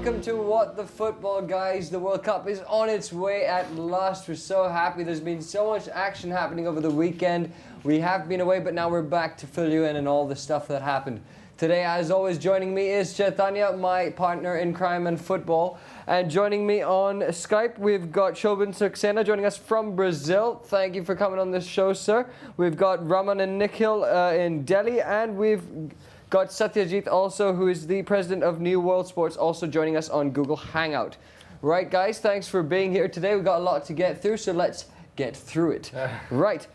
welcome to What the Football, guys. The World Cup is on its way at last. We're so happy. There's been so much action happening over the weekend. We have been away, but now we're back to fill you in on all the stuff that happened. Today, as always, joining me is Chaitanya, my partner in crime and football. And joining me on Skype, we've got Shobhan Saxena joining us from Brazil. Thank you for coming on this show, sir. We've got Raman and Nikhil in Delhi, and we've got Satyajit also, who is the president of New World Sports, also joining us on Google Hangout. Right, guys, thanks for being here today. We've got a lot to get through, so let's get through it. Right,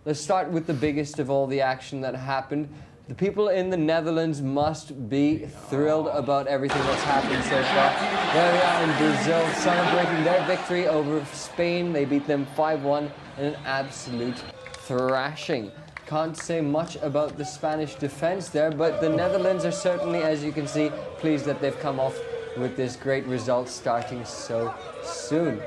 let's start with the biggest of all the action that happened. The people in the Netherlands must be thrilled about everything that's happened so far. There we are in Brazil, celebrating their victory over Spain. They beat them 5-1 in an absolute thrashing. Can't say much about the Spanish defense there, but the Netherlands are certainly, as you can see, pleased that they've come off with this great result starting so soon.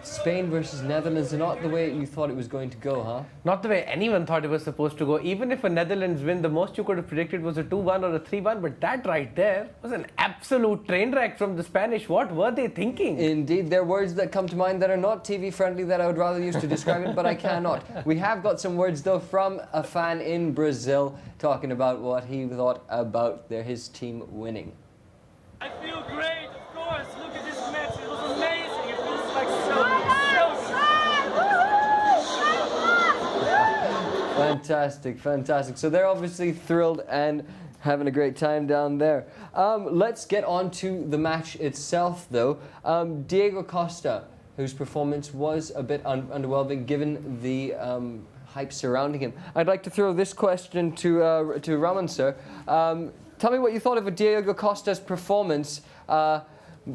Spain versus Netherlands, not the way you thought it was going to go, huh? Not the way anyone thought it was supposed to go. Even if a Netherlands win, the most you could have predicted was a 2-1 or a 3-1, but that right there was an absolute train wreck from the Spanish. What were they thinking? Indeed, there are words that come to mind that are not TV friendly that I would rather use to describe it, but I cannot. We have got some words though from a fan in Brazil talking about what he thought about his team winning. I feel great, of course. Look at this match. It was amazing. It feels like so Fantastic, fantastic. So they're obviously thrilled and having a great time down there. Let's get on to the match itself, though. Diego Costa, whose performance was a bit underwhelming given the hype surrounding him. I'd like to throw this question to Raman, sir. Tell me what you thought of Diego Costa's performance.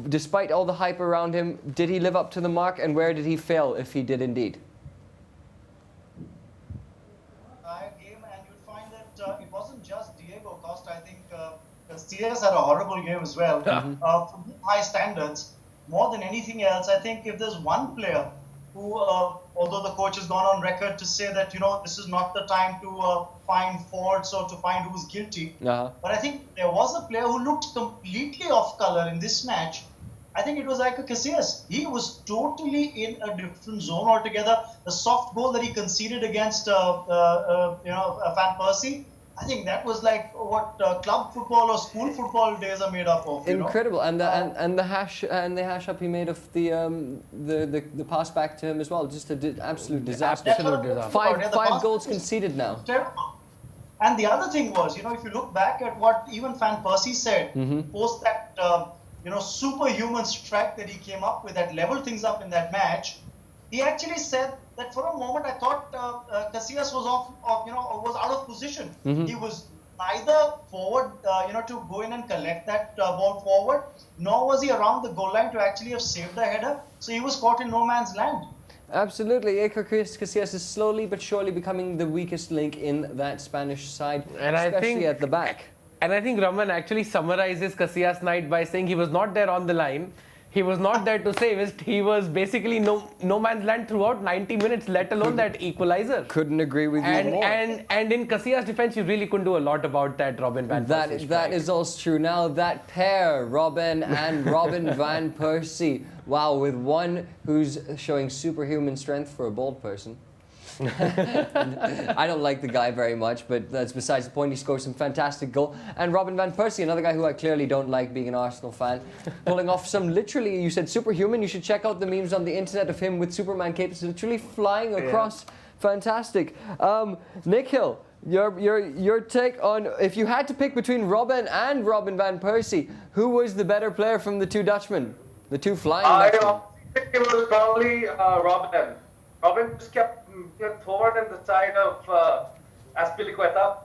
Despite all the hype around him, did he live up to the mark, and where did he fail, if he did indeed? Game, and you'd find that it wasn't just Diego Costa. I think Casillas had a horrible game as well. From high standards, more than anything else, I think if there's one player who, although the coach has gone on record to say that, this is not the time to find faults or to find who's guilty. But I think there was a player who looked completely off color in this match. I think it was Iker Casillas. He was totally in a different zone altogether. The soft goal that he conceded against, Van Persie, I think that was like what club football or school football days are made up of. Incredible, and the hash up he made of the pass back to him as well, just an absolute disaster. Absolute disaster. Five goals conceded now. Terrible. And the other thing was, if you look back at what even Van Persie said post that, superhuman strike that he came up with that leveled things up in that match, he actually said that for a moment I thought Casillas was was out of position. He was neither forward, to go in and collect that ball forward, nor was he around the goal line to actually have saved the header. So he was caught in no man's land. Absolutely, Iker Casillas is slowly but surely becoming the weakest link in that Spanish side, And especially at the back. And I think Raman actually summarizes Casillas' night by saying he was not there on the line. He was not there to save it. He was basically no man's land throughout 90 minutes, let alone that equalizer. Couldn't agree with you more. And in Casillas' defense, you really couldn't do a lot about that Robin Van Persie. That is also true. Now that pair, Robin and Robin Van Persie, wow, with one who's showing superhuman strength for a bald person. I don't like the guy very much, but that's besides the point. He scored some fantastic goal. And Robin Van Persie, another guy who I clearly don't like being an Arsenal fan, pulling off some literally, you said superhuman, you should check out the memes on the internet of him with Superman capes literally flying across. Fantastic. Nikhil, your take on, if you had to pick between Robin and Robin Van Persie, who was the better player from the two Dutchmen? The two flying Dutchmen? I think it was probably Robin. Robin just kept forward on the side of Azpilicueta,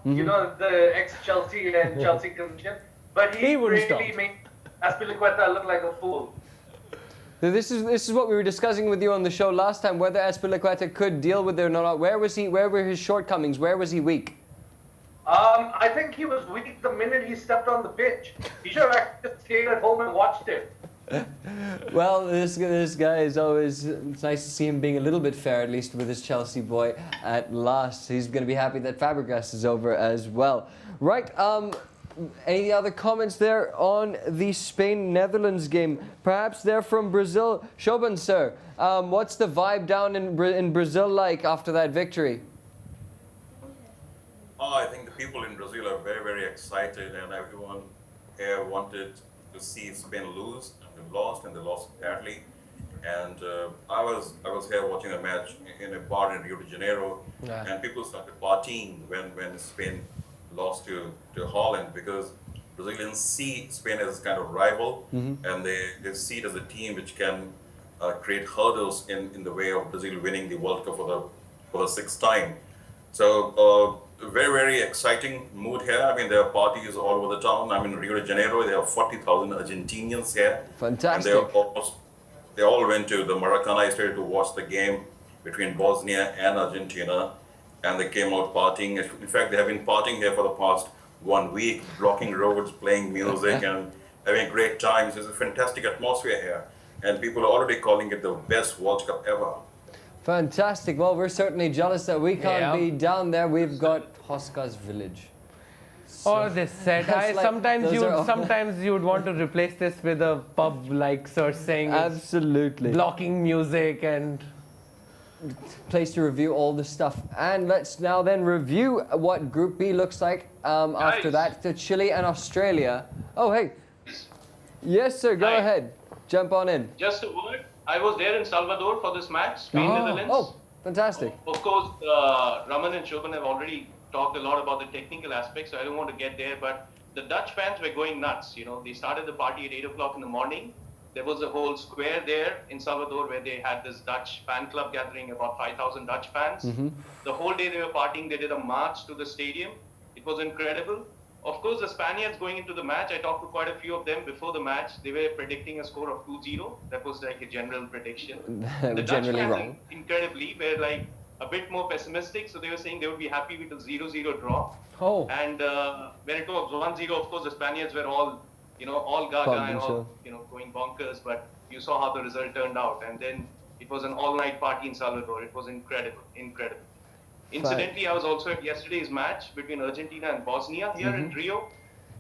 the ex-Chelsea and Chelsea contingent. But he really made Azpilicueta look like a fool. This is what we were discussing with you on the show last time, whether Azpilicueta could deal with it or not. Where were his shortcomings? Where was he weak? I think he was weak the minute he stepped on the pitch. He should have actually stayed at home and watched it. Well, this guy is always, it's nice to see him being a little bit fair, at least with his Chelsea boy at last. He's going to be happy that Fabregas is over as well. Right, Any other comments there on the Spain-Netherlands game? Perhaps they're from Brazil. Shoban, sir, what's the vibe down in Brazil like after that victory? Oh, I think the people in Brazil are very, very excited, and everyone here wanted to see Spain lose, and they lost badly. And I was here watching a match in a bar in Rio de Janeiro, and people started partying when Spain lost to Holland, because Brazilians see Spain as kind of rival, and they see it as a team which can create hurdles in the way of Brazil winning the World Cup for the sixth time. So very, very exciting mood here. I mean, there are parties all over the town. I'm in Rio de Janeiro. There are 40,000 Argentinians here. Fantastic. And they all went to the Maracanã Stadium to watch the game between Bosnia and Argentina, and they came out partying. In fact, they have been partying here for the past 1 week, blocking roads, playing music, and having great times. There's a fantastic atmosphere here, and people are already calling it the best World Cup ever. Fantastic. Well, we're certainly jealous that we can't be down there. We've got Hoskas Village. All this said, That's like- those are all- sometimes you would want to replace this with a pub like Sir Singh, Absolutely. blocking music and Place to review all the stuff. And let's now then review what Group B looks like after that. To Chile and Australia. Oh, hey. Yes, sir. Go Hi. ahead. Jump on in. Just a word. I was there in Salvador for this match, Spain-Netherlands. Oh, fantastic. Of course, Raman and Shoban have already talked a lot about the technical aspects, so I don't want to get there. But the Dutch fans were going nuts. You know, they started the party at 8 o'clock in the morning. There was a whole square there in Salvador where they had this Dutch fan club gathering, about 5,000 Dutch fans. The whole day they were partying. They did a march to the stadium. It was incredible. Of course, the Spaniards going into the match, I talked to quite a few of them before the match. They were predicting a score of 2-0. That was like a general prediction. The Dutch Generally fans, wrong. incredibly, were like a bit more pessimistic. So they were saying they would be happy with a 0-0 draw. oh, And when it was 1-0, of course, the Spaniards were all gaga Pumped and and all, going bonkers. But you saw how the result turned out. And then it was an all-night party in Salvador. It was incredible, incredible. Incidentally, I was also at yesterday's match between Argentina and Bosnia here in Rio,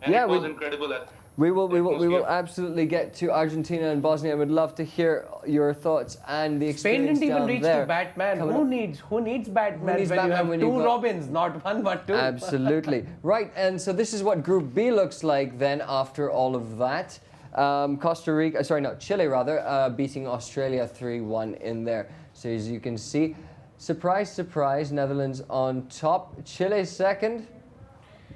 and Yeah, it was we- incredible. We will atmosphere. absolutely get to Argentina and Bosnia. I would love to hear your thoughts and the Spain experience didn't even down reach there. to Batman. Coming Who up. needs Batman needs when you Batman have when two you've got- Robins, not one but two? Absolutely. Right, and so this is what Group B looks like then after all of that. Chile rather, beating Australia 3-1 in there. So as you can see, surprise, surprise, Netherlands on top, Chile second,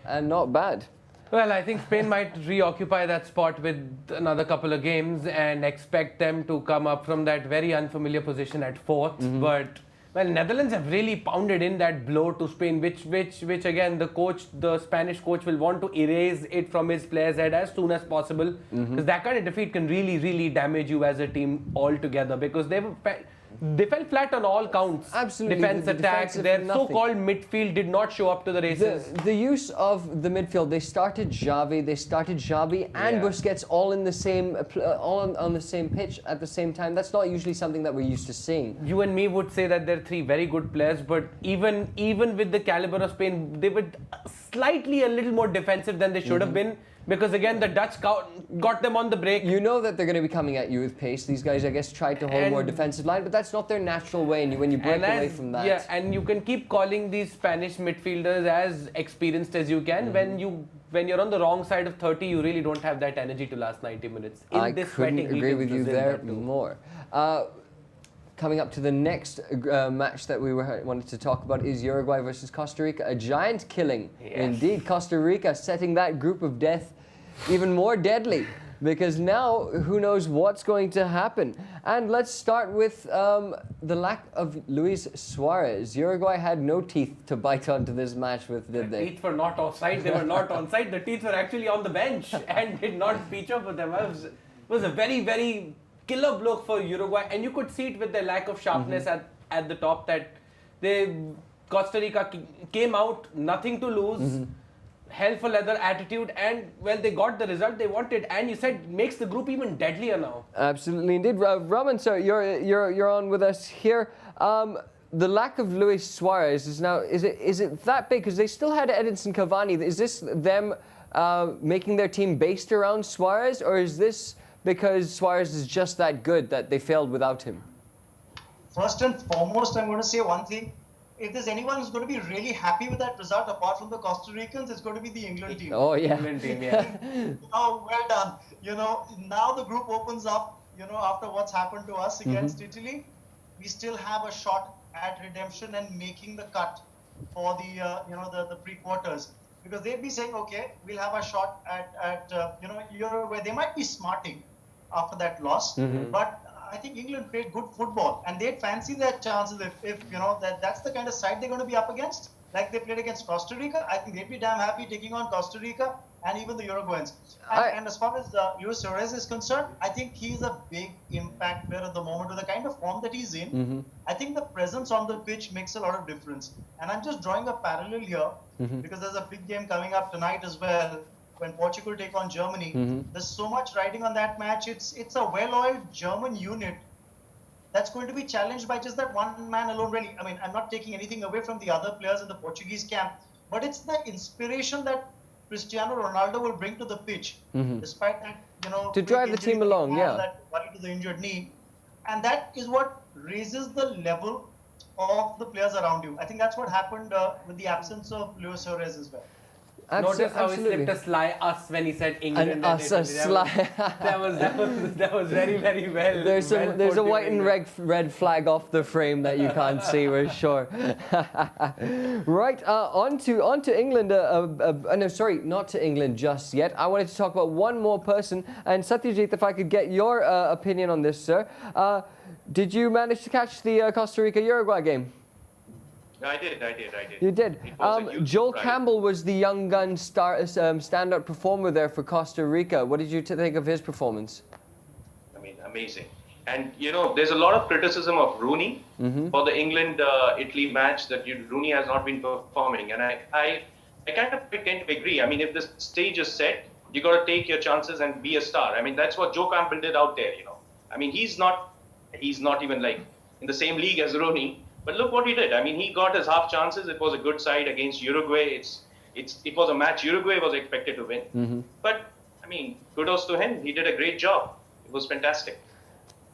and not bad. Well, I think Spain might reoccupy that spot with another couple of games and expect them to come up from that very unfamiliar position at fourth. But well, Netherlands have really pounded in that blow to Spain, which again the Spanish coach will want to erase it from his players' head as soon as possible, because that kind of defeat can really, really damage you as a team altogether. Because they fell flat on all counts. Absolutely. Defense, The attack, defensive their nothing. so-called midfield did not show up to the races. The use of the midfield, they started Xavi and Yeah. Busquets all in the same, all on the same pitch at the same time. That's not usually something that we're used to seeing. You and me would say that they're three very good players, but even with the caliber of Spain, they were slightly a little more defensive than they should have been, because again the Dutch got them on the break. You know that they're going to be coming at you with pace. These guys, I guess, tried to hold more And- defensive line, but that's not their natural way. And when you break away from that, Yeah, and you can keep calling these Spanish midfielders as experienced as you can. When you're on the wrong side of 30, you really don't have that energy to last 90 minutes. In I this couldn't sweating heat agree of with you Brazil, there that too. more. Coming up to the next match that we wanted to talk about is Uruguay versus Costa Rica. A giant killing. Yes. Indeed, Costa Rica setting that group of death even more deadly, because now who knows what's going to happen. And let's start with the lack of Luis Suarez. Uruguay had no teeth to bite onto this match with, did The they? teeth were not offside. They were not onside. The teeth were actually on the bench and did not feature for them. It was a very, very killer blow for Uruguay, and you could see it with their lack of sharpness at the top, that Costa Rica came out nothing to lose, hell for leather attitude, and well, they got the result they wanted. And you said makes the group even deadlier now. Absolutely, indeed. Raman, sir, you're on with us here. The lack of Luis Suarez is now, is it that big? Because they still had Edinson Cavani. Is this them making their team based around Suarez, or is this because Suarez is just that good that they failed without him? First and foremost, I'm going to say one thing. If there's anyone who's going to be really happy with that result, apart from the Costa Ricans, it's going to be the England team. Oh, yeah. England team, yeah. Oh, well done. Now the group opens up, after what's happened to us against Italy. We still have a shot at redemption and making the cut for the pre-quarters. Because they'd be saying, okay, we'll have a shot at Uruguay. They might be smarting after that loss, but I think England played good football, and they'd fancy their chances if that's the kind of side they're going to be up against, like they played against Costa Rica. I think they'd be damn happy taking on Costa Rica and even the Uruguayans. And as far as Luis Suarez is concerned, I think he's a big impact player at the moment with the kind of form that he's in. I think the presence on the pitch makes a lot of difference. And I'm just drawing a parallel here because there's a big game coming up tonight as well. When Portugal take on Germany, there's so much riding on that match. It's a well-oiled German unit that's going to be challenged by just that one man alone, really. I mean, I'm not taking anything away from the other players in the Portuguese camp, but it's the inspiration that Cristiano Ronaldo will bring to the pitch, despite that, to drive the team along, yeah. That worry to the injured knee, and that is what raises the level of the players around you. I think that's what happened with the absence of Luis Suarez as well. Notice how he slipped a sly us when he said England. And us, a sly. That was very, very well. There's a white and red flag off the frame that you can't see, we're sure. Right, on to England. No, sorry, not to England just yet. I wanted to talk about one more person. And Satyajit, if I could get your opinion on this, sir. Did you manage to catch the Costa Rica-Uruguay game? I did. You did. It was a huge Joel surprise. Campbell was the young gun standout performer there for Costa Rica. What did you think of his performance? I mean, amazing. And there's a lot of criticism of Rooney for the England-Italy match that Rooney has not been performing, and I kind of tend to agree. I mean, if the stage is set, you got to take your chances and be a star. I mean, that's what Joe Campbell did out there. I mean, he's not even like in the same league as Rooney. But look what he did. I mean, he got his half chances. It was a good side against Uruguay. It was a match Uruguay was expected to win. But, I mean, kudos to him. He did a great job. It was fantastic.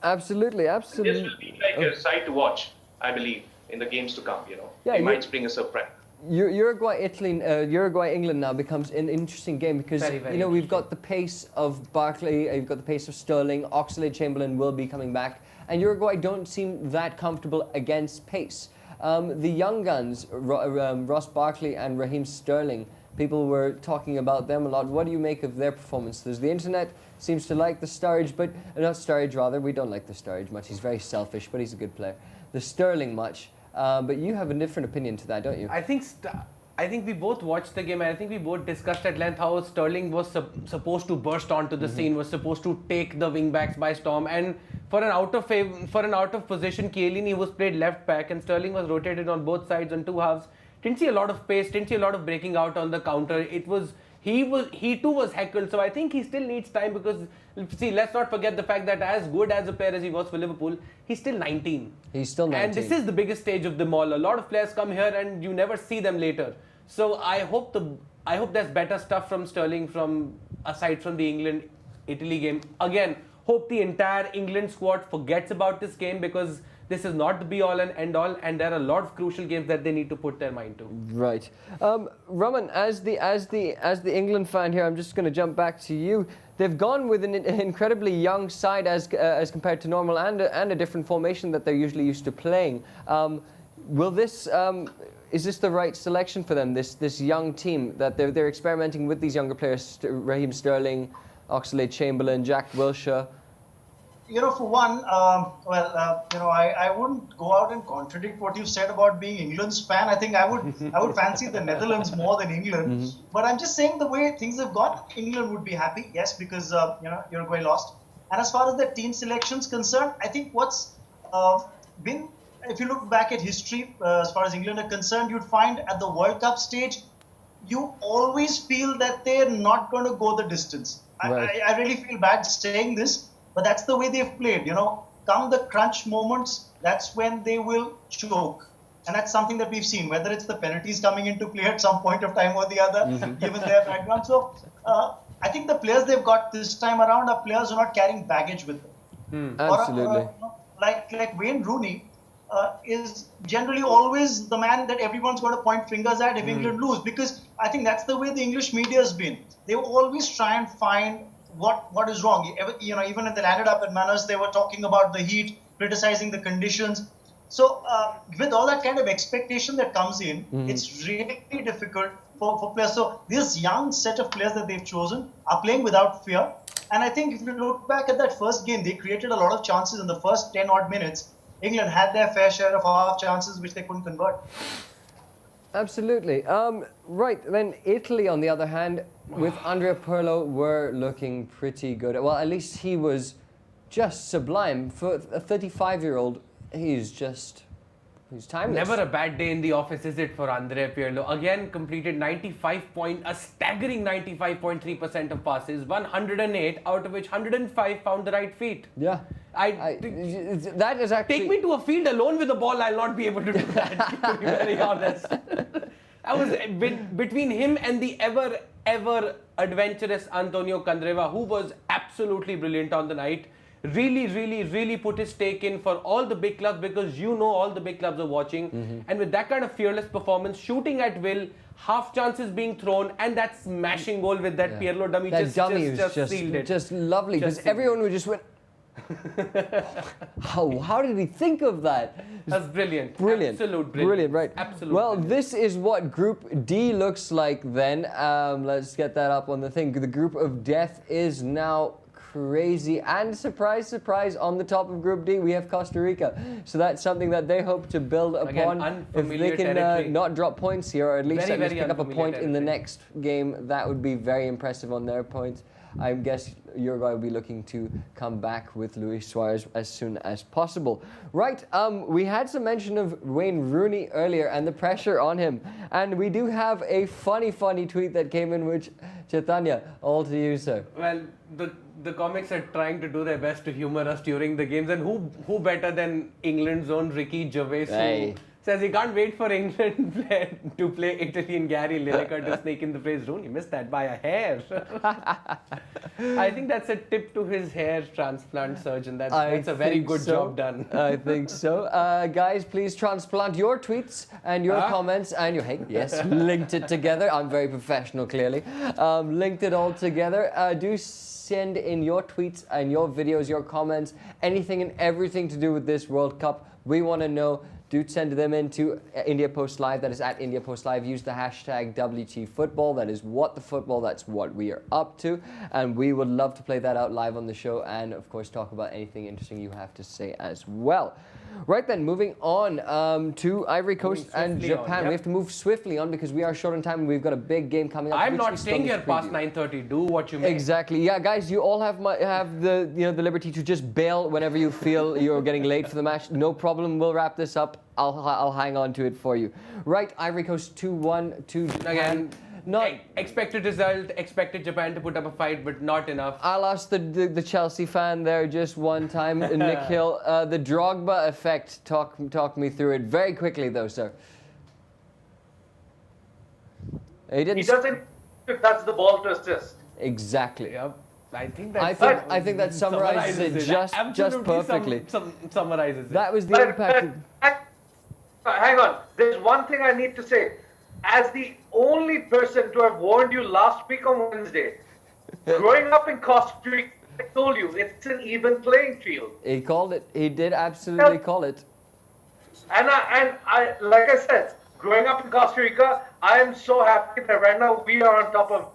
Absolutely. This will be like a side to watch, I believe, in the games to come. Yeah, it might bring a surprise. Uruguay-England now becomes an interesting game because Very, very we've got the pace of Barkley, you've got the pace of Sterling, Oxlade-Chamberlain will be coming back, and Uruguay don't seem that comfortable against pace. The young guns, Ross Barkley and Raheem Sterling, people were talking about them a lot. What do you make of their performances? The internet seems to like the Sturridge, but not Sturridge rather. We don't like the Sturridge much. He's very selfish, but he's a good player. The Sterling much. But you have a different opinion to that, don't you? I think we both watched the game, and I think we both discussed at length how Sterling was supposed to burst onto the scene, was supposed to take the wing backs by storm, and for an out of position Chiellini was played left back, and Sterling was rotated on both sides on two halves. Didn't see a lot of pace, didn't see a lot of breaking out on the counter. He too was heckled, so I think he still needs time because, see, let's not forget the fact that as good as a player as he was for Liverpool, he's still 19. He's still 19. And this is the biggest stage of them all. A lot of players come here and you never see them later. So I hope there's better stuff from Sterling aside from the England-Italy game. Again, hope the entire England squad forgets about this game because this is not the be-all and end-all, and there are a lot of crucial games that they need to put their mind to. Right, Raman, as the England fan here, I'm just going to jump back to you. They've gone with an incredibly young side as compared to normal, and a different formation that they're usually used to playing. Is this the right selection for them? This young team that they're experimenting with these younger players, Raheem Sterling, Oxlade-Chamberlain, Jack Wilshere. For one, I wouldn't go out and contradict what you said about being England's fan. I think I would fancy the Netherlands more than England. But I'm just saying the way things have gone, England would be happy, yes, because Uruguay lost. And as far as the team selection's concerned, I think what's been, if you look back at history, as far as England are concerned, you'd find at the World Cup stage, you always feel that they're not going to go the distance. Right. I really feel bad saying this. But that's the way they've played, Come the crunch moments, that's when they will choke. And that's something that we've seen, whether it's the penalties coming into play at some point of time or the other, given their background. So I think the players they've got this time around are players who are not carrying baggage with them. Absolutely. Like Wayne Rooney is generally always the man that everyone's got to point fingers at if England lose, because I think that's the way the English media has been. They will always try and find what is wrong. Even when they landed up at Manners, they were talking about the heat, criticizing the conditions. So with all that kind of expectation that comes in, it's really difficult for players. So this young set of players that they've chosen are playing without fear. And I think if you look back at that first game, they created a lot of chances in the first 10 odd minutes. England had their fair share of half chances which they couldn't convert. Absolutely. Right, then Italy, on the other hand, with Andrea Pirlo, were looking pretty good. Well, at least he was just sublime. For a 35-year-old, he's timeless. Never a bad day in the office, is it, for Andrea Pirlo? Again, completed a staggering 95.3% of passes, 108, out of which 105 found the right feet. Yeah. That is actually... Take me to a field alone with the ball, I'll not be able to do that, to be very honest. I was between him and the ever adventurous Antonio Candreva, who was absolutely brilliant on the night. Really put his stake in for all the big clubs, because all the big clubs are watching. And with that kind of fearless performance, shooting at will, half chances being thrown, and that smashing goal with that Pirlo dummy, that dummy was sealed it. Just lovely, because everyone would just went, how did he think of that? That's brilliant. Brilliant. Absolute brilliant. Right. Absolute well, brilliant. this is what Group D looks like then. Let's get that up on the thing. The group of death is now crazy, and surprise, on the top of Group D we have Costa Rica. So that's something that they hope to build upon. If they can not drop points here, or at least pick up a point in the next game, that would be very impressive on their points. I guess Uruguay will be looking to come back with Luis Suarez as soon as possible. Right, we had some mention of Wayne Rooney earlier and the pressure on him. And we do have a funny tweet that came in, which, Chaitanya, all to you, sir. Well, the comics are trying to do their best to humor us during the games, and who better than England's own Ricky Gervais, who says he can't wait for England to play Italy and Gary Lineker to sneak in the phrase, Rooney missed that by a hair. I think that's a tip to his hair transplant surgeon. That's a very good job done. I think so. Guys, please transplant your tweets and your comments and your... Hey, yes, linked it together. I'm very professional, clearly. Linked it all together. Do send in your tweets and your videos, your comments, anything and everything to do with this World Cup. We want to know. Do send them into India Post Live. That is at India Post Live. Use the hashtag WTFootball. That is what the football. That's what we are up to. And we would love to play that out live on the show and, of course, talk about anything interesting you have to say as well. Right then, moving on to Ivory Coast and Japan. We have to move swiftly on because we are short on time and we've got a big game coming up. I'm not staying here past 9:30. Do what you may. Exactly. Yeah, guys, you all have the liberty to just bail whenever you feel you're getting late for the match. No problem. We'll wrap this up. I'll hang on to it for you. Right, Ivory Coast 2-1 to Japan. Again, not expected result, expected Japan to put up a fight, but not enough. I'll ask the Chelsea fan there just one time, Nick Hill. The Drogba effect, talk me through it very quickly though, sir. He doesn't touch the ball to assist. Exactly. Yep. I think that summarizes it just perfectly. Summarizes it. That was the impact. Hang on. There's one thing I need to say. As the only person to have warned you last week on Wednesday, growing up in Costa Rica, I told you it's an even playing field. He called it. He did absolutely call it. And I, like I said, growing up in Costa Rica, I am so happy that right now we are on top of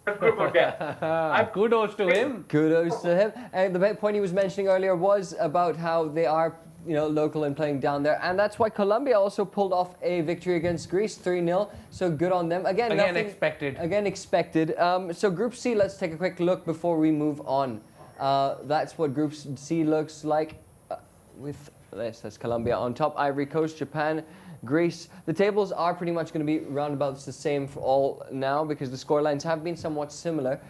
the group of death. Kudos to him. Kudos to him. And the point he was mentioning earlier was about how they are, local and playing down there, and that's why Colombia also pulled off a victory against Greece, 3-0. So good on them. Again, expected. So Group C, let's take a quick look before we move on. That's what Group C looks like with this. That's Colombia on top, Ivory Coast, Japan, Greece. The tables are pretty much going to be roundabouts the same for all now because the scorelines have been somewhat similar.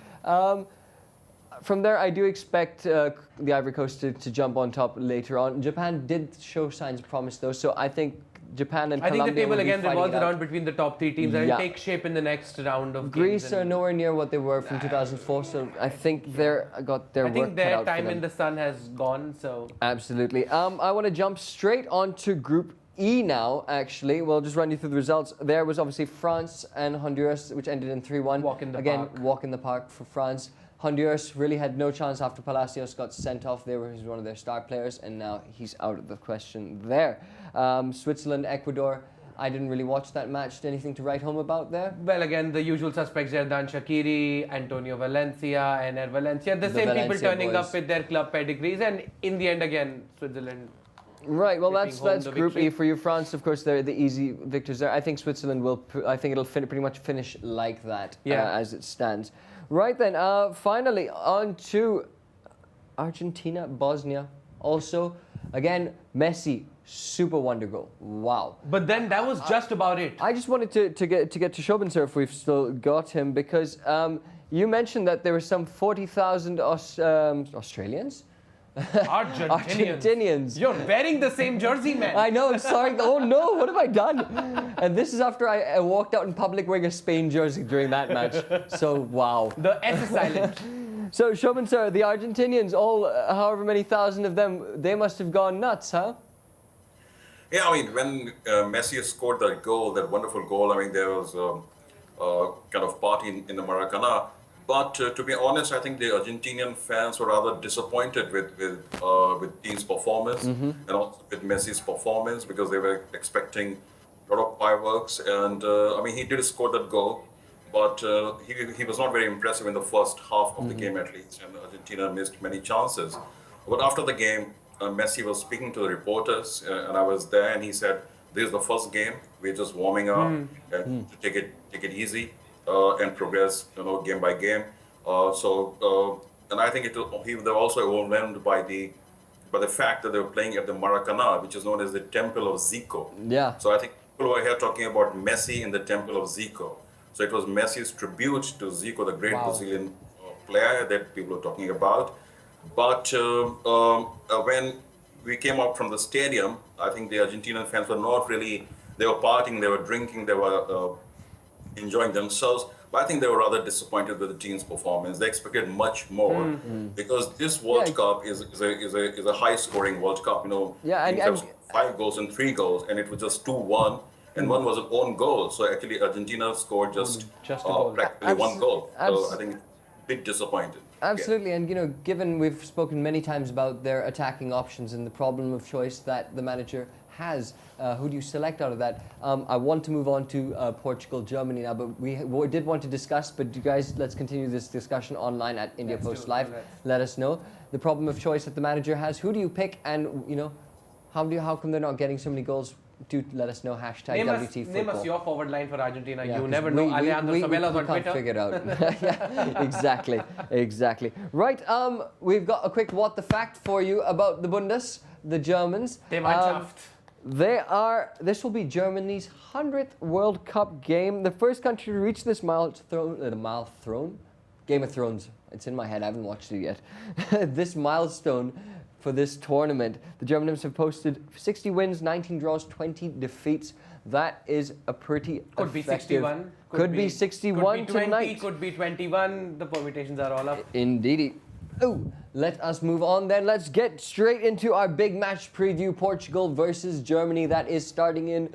From there, I do expect the Ivory Coast to jump on top later on. Japan did show signs of promise, though, so I think Japan and I think Colombia the table will be again fighting revolves it out. around between the top 3 teams. And Yeah. it'll take shape in the next round of Greece games. are and nowhere near what they were from 2004, so I think they're got their I work think cut their out for time them. in the sun has gone. So Absolutely. I want to jump straight on to Group E now, actually. We'll just run you through the results. There was obviously France and Honduras, which ended in 3-1. Walk in the Again, park. walk in the park for France. Honduras really had no chance after Palacios got sent off. He was one of their star players, and now he's out of the question there. Switzerland, Ecuador. I didn't really watch that match. Anything to write home about there? well, again the usual suspects: Zerdan Shaqiri, Antonio Valencia, Ener Valencia. The same people Valencia turning boys. up with their club pedigrees, and in the end, again, Switzerland. Right. Well, Ripping that's home the Group E victory. for you. France, of course, they're the easy victors there. I think Switzerland will. I think it'll pretty much finish like that as it stands. Right then. Finally, on to Argentina, Bosnia. Also, again, Messi, super wonder goal. Wow. But then that was just about it. I just wanted to get to Shobhan, sir, if we've still got him, because you mentioned that there were some 40,000 Australians. Argentinians. You're wearing the same jersey, man. I know, sorry. Oh no, what have I done? And this is after I walked out in public wearing a Spain jersey during that match. So, wow. The S is silent. So, Shobhan, sir, the Argentinians, all however many thousand of them, they must have gone nuts, huh? Yeah, I mean, when Messi scored that goal, that wonderful goal, I mean, there was a kind of party in the Maracana. But to be honest, I think the Argentinian fans were rather disappointed with team's performance and also with Messi's performance, because they were expecting a lot of fireworks. And I mean, he did score that goal, but he was not very impressive in the first half of the game, at least. And Argentina missed many chances. But after the game, Messi was speaking to the reporters, and I was there, and he said, "This is the first game. We're just warming up and to take it easy and progress, game by game." And I think they were also overwhelmed by the fact that they were playing at the Maracana, which is known as the Temple of Zico. Yeah. So I think people were here talking about Messi in the Temple of Zico. So it was Messi's tribute to Zico, the great Brazilian player that people were talking about. But when we came out from the stadium, I think the Argentinian fans were not really, they were partying, they were drinking, they were enjoying themselves. But I think they were rather disappointed with the team's performance. They expected much more because this World Cup is a high-scoring World Cup. Yeah, and- teams have 5 goals and 3 goals, and it was just 2-1, and one was an own goal. So actually, Argentina scored just a goal. practically 1 goal. So Abs- I think a bit disappointed. Absolutely, and given we've spoken many times about their attacking options and the problem of choice that the manager has, who do you select out of that? I want to move on to Portugal, Germany now, but we did want to discuss, but you guys, let's continue this discussion online at India Post Live. Let us know the problem of choice that the manager has. Who do you pick, and how come they're not getting so many goals? Do let us know. Hashtag Name WT Football. us your forward line for Argentina. Yeah, you 'cause never know. Alejandro Sabella's on can't Twitter. figure it out. Yeah, exactly. Right, we've got a quick what the fact for you about the Bundes, the Germans. Die Mannschaft. This will be Germany's 100th World Cup game. The first country to reach this milestone. Game of Thrones. It's in my head. I haven't watched it yet. This milestone for this tournament. The Germans have posted 60 wins, 19 draws, 20 defeats. That is a pretty Could be effective. 61. Could be 61 could be 20, tonight. Could be 21. The permutations are all up. Indeedy. Oh, let us move on then. Let's get straight into our big match preview. Portugal versus Germany. That is starting in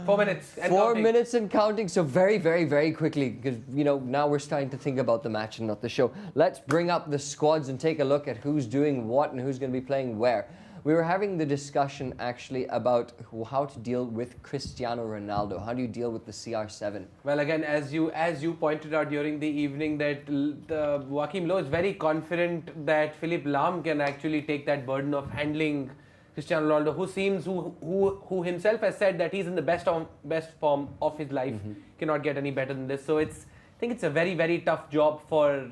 4 minutes. And 4 counting. minutes and counting. So very, very, very quickly, because now we're starting to think about the match and not the show. Let's bring up the squads and take a look at who's doing what and who's going to be playing where. We were having the discussion actually about how to deal with Cristiano Ronaldo. How do you deal with the CR7? Well, again, as you pointed out during the evening, that Joachim Low is very confident that Philipp Lahm can actually take that burden of handling Cristiano Ronaldo, who himself has said that he's in the best form of his life, cannot get any better than this. So I think it's a very, very tough job for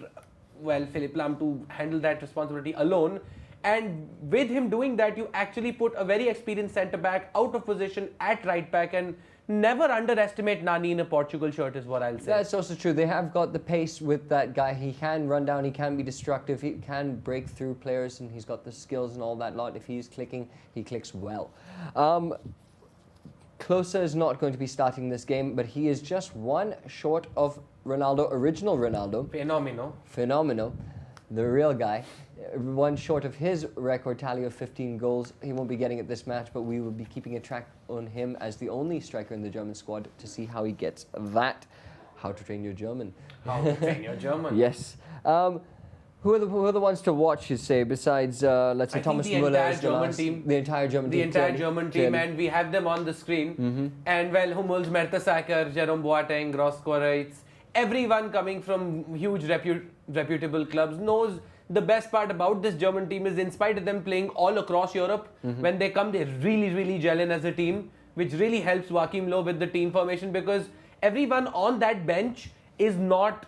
Philipp Lahm to handle that responsibility alone. And with him doing that, you actually put a very experienced centre-back out of position at right-back, and never underestimate Nani in a Portugal shirt is what I'll say. That's also true. They have got the pace with that guy. He can run down, he can be destructive, he can break through players, and he's got the skills and all that lot. If he's clicking, he clicks well. Klose is not going to be starting this game, but he is just one short of Ronaldo, original Ronaldo. Phenomenal. The real guy. One short of his record tally of 15 goals. He won't be getting it this match, but we will be keeping a track on him as the only striker in the German squad to see how he gets that. How to train your German. How to train your German. Yes. Who are the ones to watch, you say, besides, let's say, Thomas Müller? The entire German team. The entire German team, and we have them on the screen. And well, Hummels, Mertesacker, Jerome Boateng, Grosskreutz, everyone coming from huge reputable clubs knows the best part about this German team is in spite of them playing all across Europe, when they come, they really gel in as a team, which really helps Joachim Löw with the team formation because everyone on that bench is not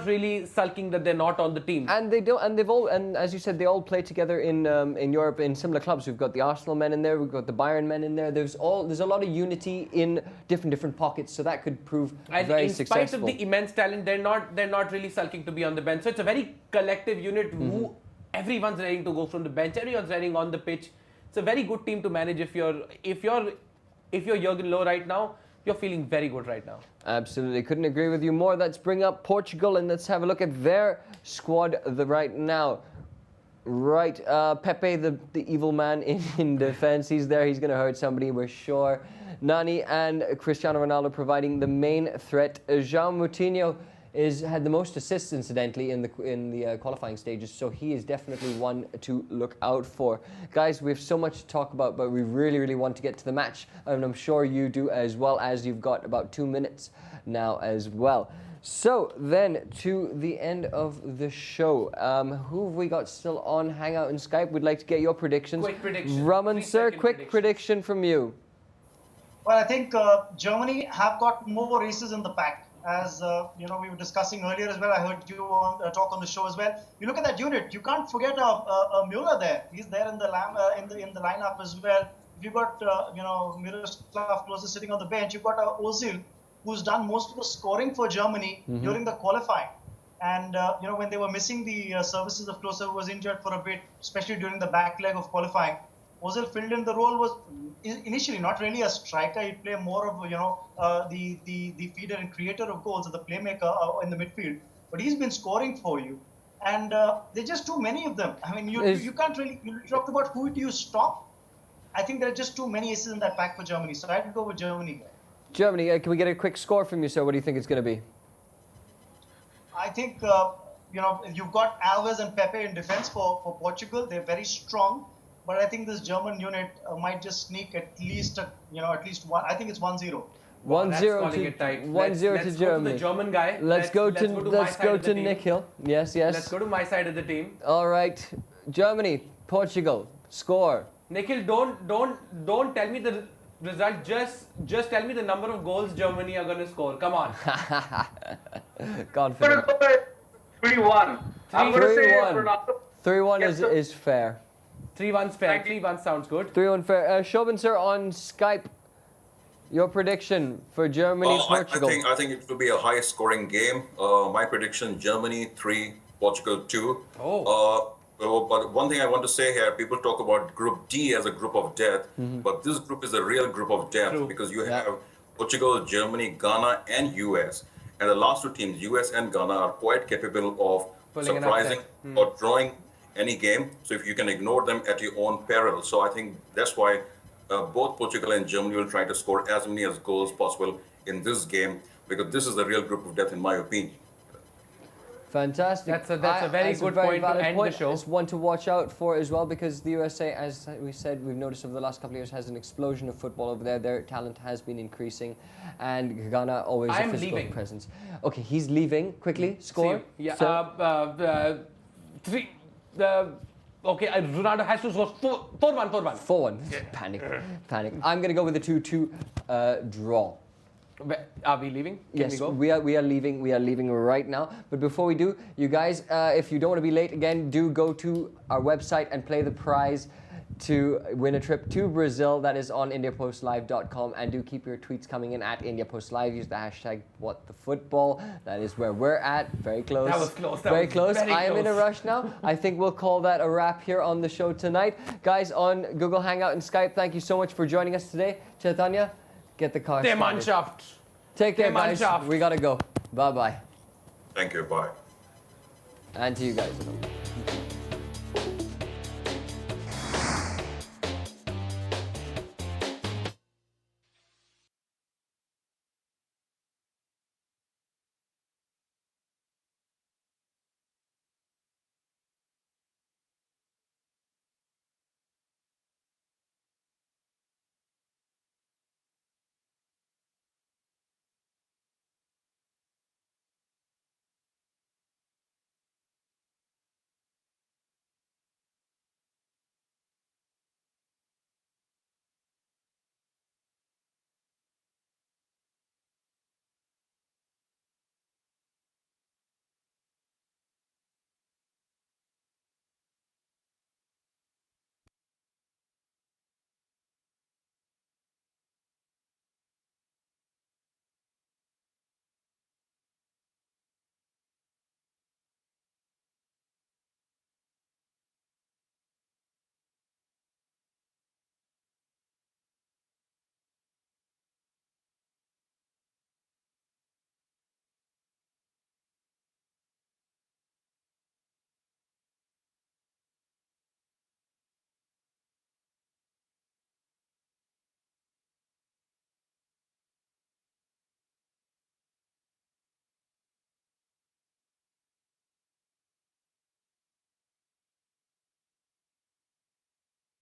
really sulking that they're not on the team. And and as you said, they all play together in Europe in similar clubs. We've got the Arsenal men in there, we've got the Bayern men in there. There's a lot of unity in different pockets, so that could prove very successful. In spite of the immense talent, they're not really sulking to be on the bench. So it's a very collective unit who everyone's ready to go from the bench, everyone's ready on the pitch. It's a very good team to manage if you're Jurgen Löw right now. You're feeling very good right now. Absolutely. Couldn't agree with you more. Let's bring up Portugal and let's have a look at their squad right now. Right, Pepe, the evil man in defense. He's there. He's going to hurt somebody, we're sure. Nani and Cristiano Ronaldo providing the main threat. João Moutinho had the most assists, incidentally, in the qualifying stages, so he is definitely one to look out for. Guys, we have so much to talk about, but we really want to get to the match, and I'm sure you do as well, as you've got about 2 minutes now as well. So then, to the end of the show, who have we got still on Hangout and Skype? We'd like to get your predictions. Quick prediction. Raman, sir, quick prediction from you. Well, I think Germany have got more aces in the pack. As we were discussing earlier as well, I heard you talk on the show as well. You look at that unit; you can't forget Müller there. He's there in the lineup as well. You've got Miroslav Klose sitting on the bench. You've got Ozil, who's done most of the scoring for Germany during the qualifying. And when they were missing the services of Klose, who was injured for a bit, especially during the back leg of qualifying, Ozil filled in the role. Was initially not really a striker. He'd play more of the feeder and creator of goals, or the playmaker in the midfield. But he's been scoring for you, and there's just too many of them. I mean, you can't really. You talked about who do you stop. I think there are just too many aces in that pack for Germany. So I'd go with Germany. Germany, can we get a quick score from you, sir? What do you think it's going to be? I think you've got Alves and Pepe in defense for Portugal. They're very strong. But I think this German unit might just sneak at least one. I think it's 1-0. 1-0 to Germany. Let's go to the German guy. Let's go to Nikhil. Yes. Let's go to my side of the team. All right, Germany, Portugal, score. Nikhil, don't tell me the result. Just tell me the number of goals Germany are going to score. Come on. Confident. 3-1. I'm going to say 3-1 is fair. 3-1's fair. 3-1 sounds good. 3-1 fair. Shobhan, sir, on Skype, your prediction for Germany, Portugal. I think it will be a high-scoring game. My prediction: Germany 3, Portugal 2. But one thing I want to say here: people talk about Group D as a group of death, but this group is a real group of death because you have Portugal, Germany, Ghana, and US. And the last two teams, US and Ghana, are quite capable of surprising or drawing any game. So if you can ignore them at your own peril. So I think that's why both Portugal and Germany will try to score as many goals possible in this game, because this is the real group of death in my opinion. Fantastic. That's a very good point to end the show. It's one to watch out for as well, because the USA, as we said, we've noticed over the last couple of years, has an explosion of football over there. Their talent has been increasing, and Ghana always a physical presence. Okay, he's leaving. Quickly, score. Yeah. 3. Okay, Ronaldo has to score 4-1. 4-1. Panic. I'm going to go with a 2-2 draw. Are we leaving? Yes, we are leaving. We are leaving right now. But before we do, you guys, if you don't want to be late again, do go to our website and play the prize to win a trip to Brazil. That is on IndiaPostLive.com, and do keep your tweets coming in at IndiaPostLive. Use the hashtag #WhatTheFootball. That is where we're at. Very close. That was close. Very close. I am in a rush now. I think we'll call that a wrap here on the show tonight. Guys on Google Hangout and Skype, thank you so much for joining us today. Chaitanya, get the car Der started. Mannschaft. Take care, Der guys. Mannschaft. We gotta go. Bye bye. Thank you. Bye. And to you guys.